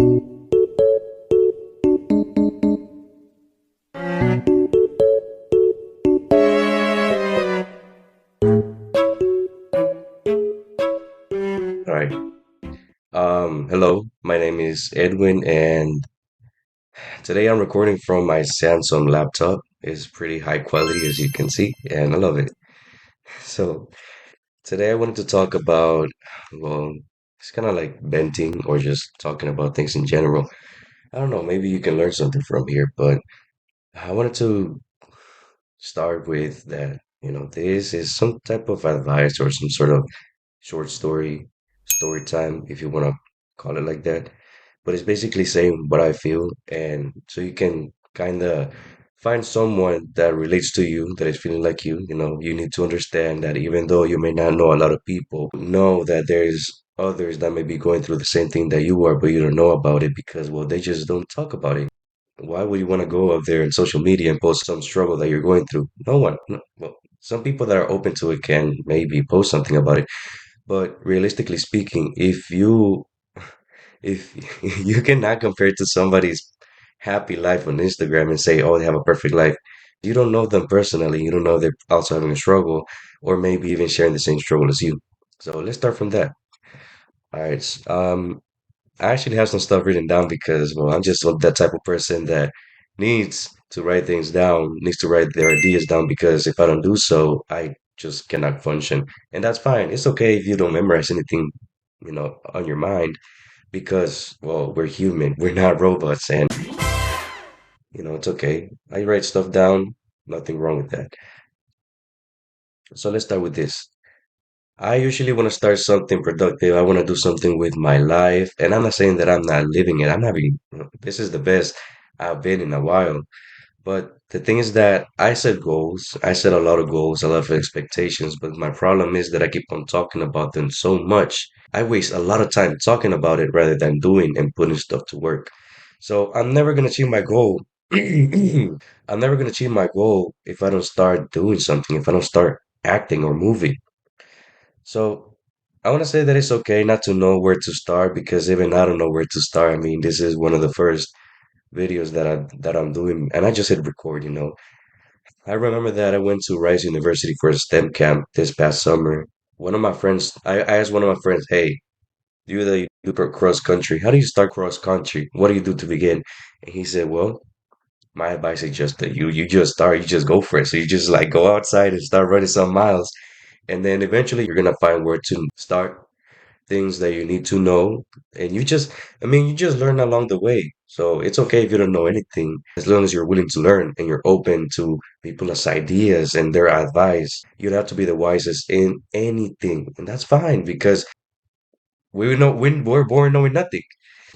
All right. Hello. My name is Edwin, and today I'm recording from my Samsung laptop. It's pretty high quality, as you can see, and I love it. So today I wanted to talk about, well, it's kind of like venting or just talking about things in general. I don't know. Maybe you can learn something from here, but I wanted to start with that. This is some type of advice or some sort of short story time, if you want to call it like that. But it's basically saying what I feel, and so you can kind of find someone that relates to you, that is feeling like you. You need to understand that even though you may not know a lot of people, know that there's others that may be going through the same thing that you are, but you don't know about it because, well, they just don't talk about it. Why would you want to go up there in social media and post some struggle that you're going through? No one. No, well, some people that are open to it can maybe post something about it, but realistically speaking, if you cannot compare it to somebody's happy life on Instagram and say, oh, they have a perfect life, you don't know them personally. You don't know they're also having a struggle or maybe even sharing the same struggle as you. So let's start from that. All right. I actually have some stuff written down because, well, I'm just that type of person that needs to write things down, needs to write their ideas down because if I don't do so, I just cannot function. And that's fine. It's okay if you don't memorize anything, on your mind because, well, we're human. We're not robots. And, it's okay. I write stuff down. Nothing wrong with that. So let's start with this. I usually want to start something productive. I want to do something with my life. And I'm not saying that I'm not living it. I'm having, this is the best I've been in a while. But the thing is that I set goals. I set a lot of goals, a lot of expectations. But my problem is that I keep on talking about them so much. I waste a lot of time talking about it rather than doing and putting stuff to work. So I'm never going to achieve my goal. I'm never going to achieve my goal if I don't start doing something, if I don't start acting or moving. So I want to say that it's okay not to know where to start because even I don't know where to start. I mean, this is one of the first videos that I'm doing, and I just hit record. I remember that I went to Rice University for a STEM camp this past summer. One of my friends, I asked one of my friends, "Hey, you do cross country. How do you start cross country? What do you do to begin?" And he said, "Well, my advice is just that you just start, you just go for it. So you just like go outside and start running some miles, and then eventually you're gonna find where to start." Things that you need to know. And you just learn along the way. So it's okay if you don't know anything, as long as you're willing to learn and you're open to people's ideas and their advice. You don't have to be the wisest in anything. And that's fine because we're born knowing nothing.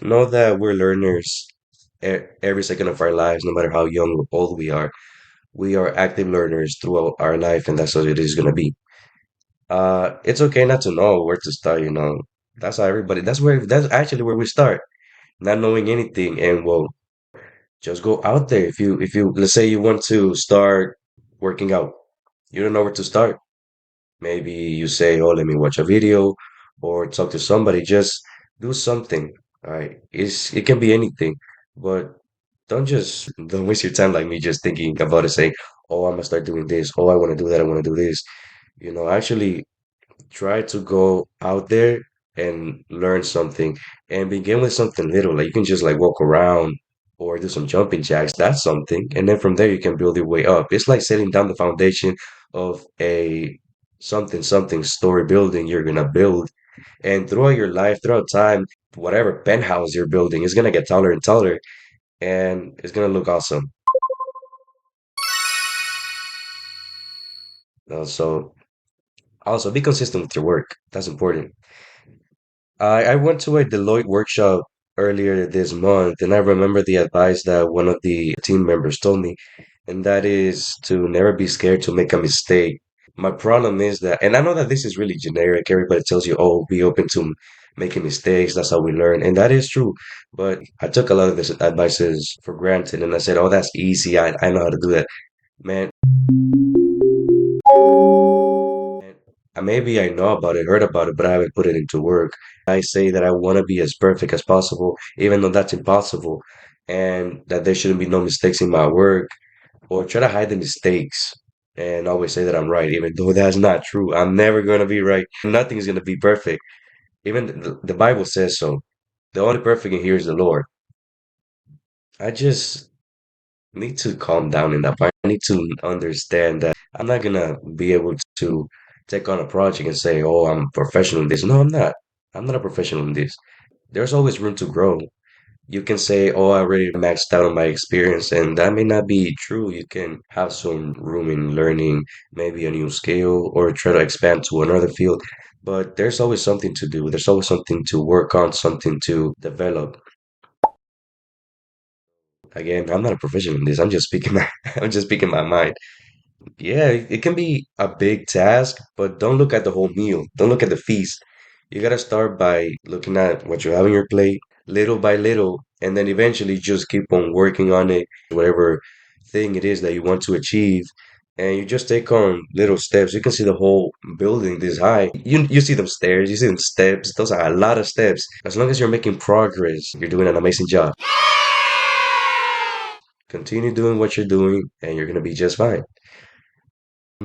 Know that we're learners every second of our lives, no matter how young or old we are. We are active learners throughout our life, and that's how it is going to be. It's okay not to know where to start. That's how everybody, that's actually where we start, not knowing anything. And well, just go out there. Let's say you want to start working out, you don't know where to start. Maybe you say, oh, let me watch a video or talk to somebody. Just do something. All right. It can be anything, but don't waste your time like me just thinking about it, saying, oh, I'm gonna start doing this. Oh, I want to do that. I want to do this. Actually try to go out there and learn something and begin with something little. Like you can just like walk around or do some jumping jacks. That's something. And then from there you can build your way up. It's like setting down the foundation of a something story building you're gonna build. And throughout your life, throughout time, whatever penthouse you're building is gonna get taller and taller and it's gonna look awesome. So also be consistent with your work. That's important. I went to a Deloitte workshop earlier this month, and I remember the advice that one of the team members told me, and that is to never be scared to make a mistake. My problem is that, and I know that this is really generic. Everybody tells you, oh, be open to making mistakes. That's how we learn. And that is true. But I took a lot of this advices for granted, and I said, oh, that's easy. I know how to do that. Man, Maybe I know about it, heard about it, but I haven't put it into work. I say that I want to be as perfect as possible, even though that's impossible, and that there shouldn't be no mistakes in my work, or try to hide the mistakes and always say that I'm right, even though that's not true. I'm never going to be right. Nothing's going to be perfect. Even the Bible says so. The only perfect in here is the Lord. I just need to calm down in that part. I need to understand that I'm not gonna be able to take on a project and say, "Oh, I'm a professional in this." No, I'm not. I'm not a professional in this. There's always room to grow. You can say, "Oh, I already maxed out on my experience," and that may not be true. You can have some room in learning maybe a new skill or try to expand to another field. But there's always something to do. There's always something to work on, something to develop. Again, I'm not a professional in this. I'm just speaking my I'm just speaking my mind. Yeah, it can be a big task, but don't look at the whole meal. Don't look at the feast. You gotta start by looking at what you have on your plate, little by little, and then eventually just keep on working on it, whatever thing it is that you want to achieve. And you just take on little steps. You can see the whole building this high. You see them stairs, you see them steps. Those are a lot of steps. As long as you're making progress, you're doing an amazing job. Continue doing what you're doing, and you're gonna be just fine.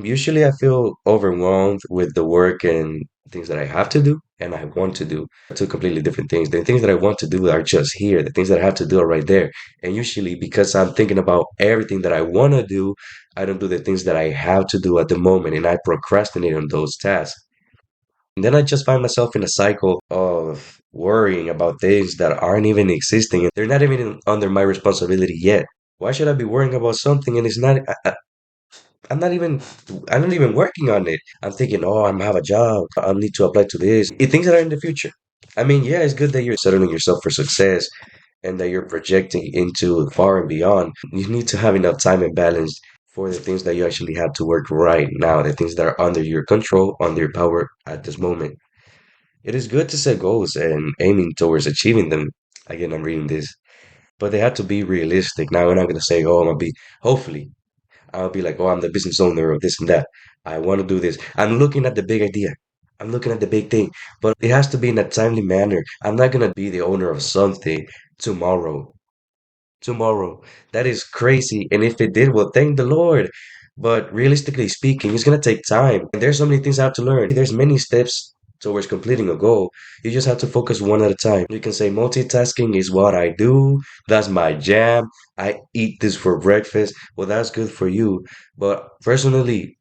Usually, I feel overwhelmed with the work and things that I have to do and I want to do. Two completely different things. The things that I want to do are just here. The things that I have to do are right there. And usually, because I'm thinking about everything that I want to do, I don't do the things that I have to do at the moment and I procrastinate on those tasks. And then I just find myself in a cycle of worrying about things that aren't even existing. They're not even under my responsibility yet. Why should I be worrying about something and it's not? I'm not even I'm not even working on it. I'm thinking, oh, I'm have a job. I need to apply to this. Things that are in the future. I mean, yeah, it's good that you're settling yourself for success and that you're projecting into far and beyond. You need to have enough time and balance for the things that you actually have to work right now, the things that are under your control, under your power at this moment. It is good to set goals and aiming towards achieving them. Again, I'm reading this, but they have to be realistic. Now, we're not going to say, oh, I'm going to be, hopefully, I'll be like, oh, I'm the business owner of this and that. I want to do this. I'm looking at the big idea. I'm looking at the big thing, but it has to be in a timely manner. I'm not gonna be the owner of something tomorrow. Tomorrow. That is crazy. And if it did, well, thank the Lord. But realistically speaking, it's gonna take time. And there's so many things I have to learn. There's many steps towards completing a goal. You just have to focus one at a time. You can say multitasking is what I do. That's my jam. I eat this for breakfast. Well, that's good for you. But personally,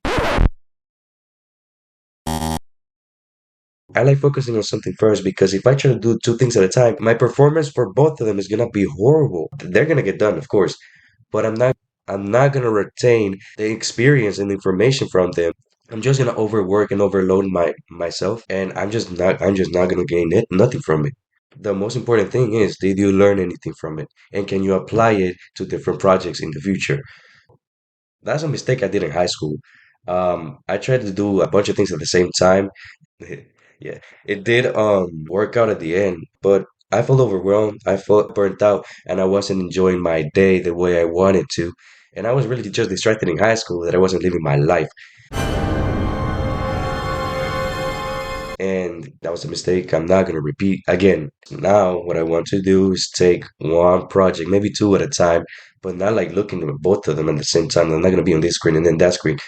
I like focusing on something first because if I try to do two things at a time, my performance for both of them is gonna be horrible. They're gonna get done, of course, but I'm not gonna retain the experience and information from them. I'm just gonna overwork and overload myself, and I'm just not gonna gain it nothing from it. The most important thing is, did you learn anything from it, and can you apply it to different projects in the future? That's a mistake I did in high school. I tried to do a bunch of things at the same time. Yeah, it did work out at the end, but I felt overwhelmed, I felt burnt out, and I wasn't enjoying my day the way I wanted to. And I was really just distracted in high school that I wasn't living my life. And that was a mistake I'm not gonna repeat again. Now, what I want to do is take one project, maybe two at a time, but not like looking at both of them at the same time. I'm not gonna be on this screen and then that screen.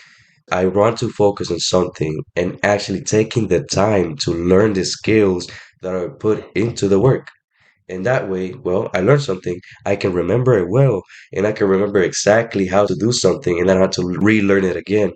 I want to focus on something and actually taking the time to learn the skills that are put into the work. And that way, well, I learned something, I can remember it well, and I can remember exactly how to do something and then I have to relearn it again.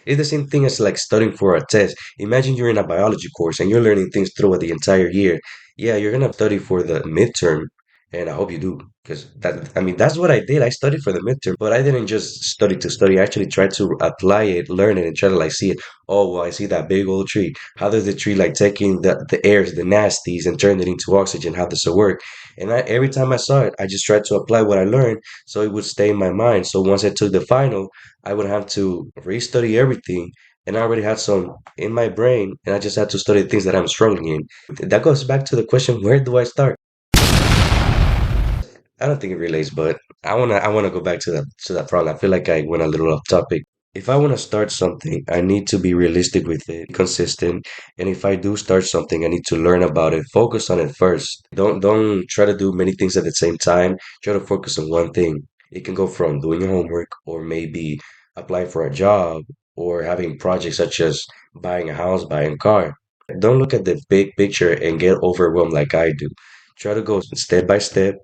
It's the same thing as like studying for a test. Imagine you're in a biology course and you're learning things throughout the entire year. Yeah, you're gonna study for the midterm, and I hope you do, because I mean, that's what I did. I studied for the midterm, but I didn't just study to study. I actually tried to apply it, learn it, and try to like see it. Oh, well, I see that big old tree. How does the tree like taking the airs, the nasties, and turn it into oxygen? How does it work? And every time I saw it, I just tried to apply what I learned so it would stay in my mind. So once I took the final, I would have to restudy everything. And I already had some in my brain, and I just had to study the things that I'm struggling in. That goes back to the question, where do I start? I don't think it relates, but I wanna go back to that problem. I feel like I went a little off topic. if I want to start something, I need to be realistic with it, consistent. And if I do start something, I need to learn about it, focus on it first. Don't try to do many things at the same time. Try to focus on one thing. It can go from doing your homework or maybe applying for a job or having projects such as buying a house, buying a car. Don't look at the big picture and get overwhelmed like I do. Try to go step by step,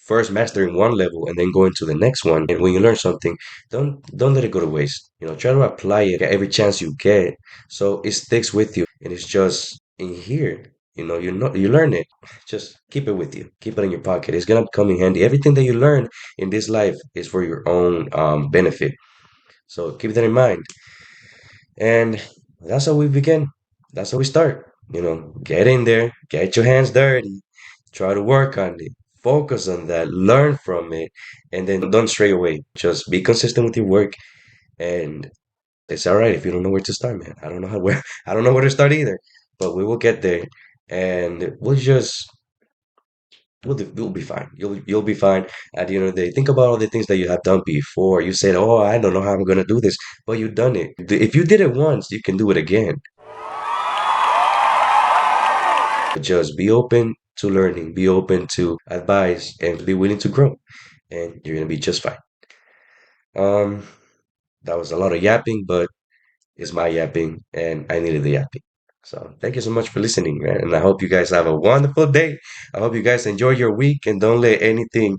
first mastering one level and then going to the next one. And when you learn something, don't let it go to waste. Try to apply it every chance you get so it sticks with you and it's just in here. You learn it. Just keep it with you. Keep it in your pocket. It's gonna come in handy. Everything that you learn in this life is for your own benefit. So keep that in mind. And that's how we begin. That's how we start. Get in there, get your hands dirty, try to work on it, focus on that, learn from it, and then don't stray away. Just be consistent with your work, and it's all right if you don't know where to start, man. I don't know where I don't know where to start either, but we will get there, and we'll be fine. You'll be fine at the end of the day. Think about all the things that you have done before. You said, "Oh, I don't know how I'm gonna do this," but you've done it. If you did it once, you can do it again. Just be open to learning, be open to advice, and be willing to grow, and you're gonna be just fine. Um, that was a lot of yapping, but it's my yapping, and I needed the yapping. So thank you so much for listening, man, and I hope you guys have a wonderful day. I hope you guys enjoy your week, and don't let anything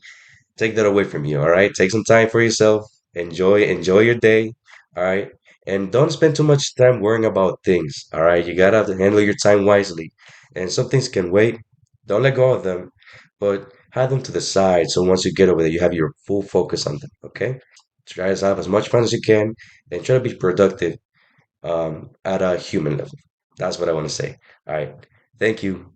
take that away from you. All right, take some time for yourself. Enjoy your day. All right, and don't spend too much time worrying about things. All right, you gotta handle your time wisely, and some things can wait. Don't let go of them, but have them to the side. So once you get over there, you have your full focus on them. Okay, try to have as much fun as you can, and try to be productive at a human level. That's what I want to say. All right, thank you.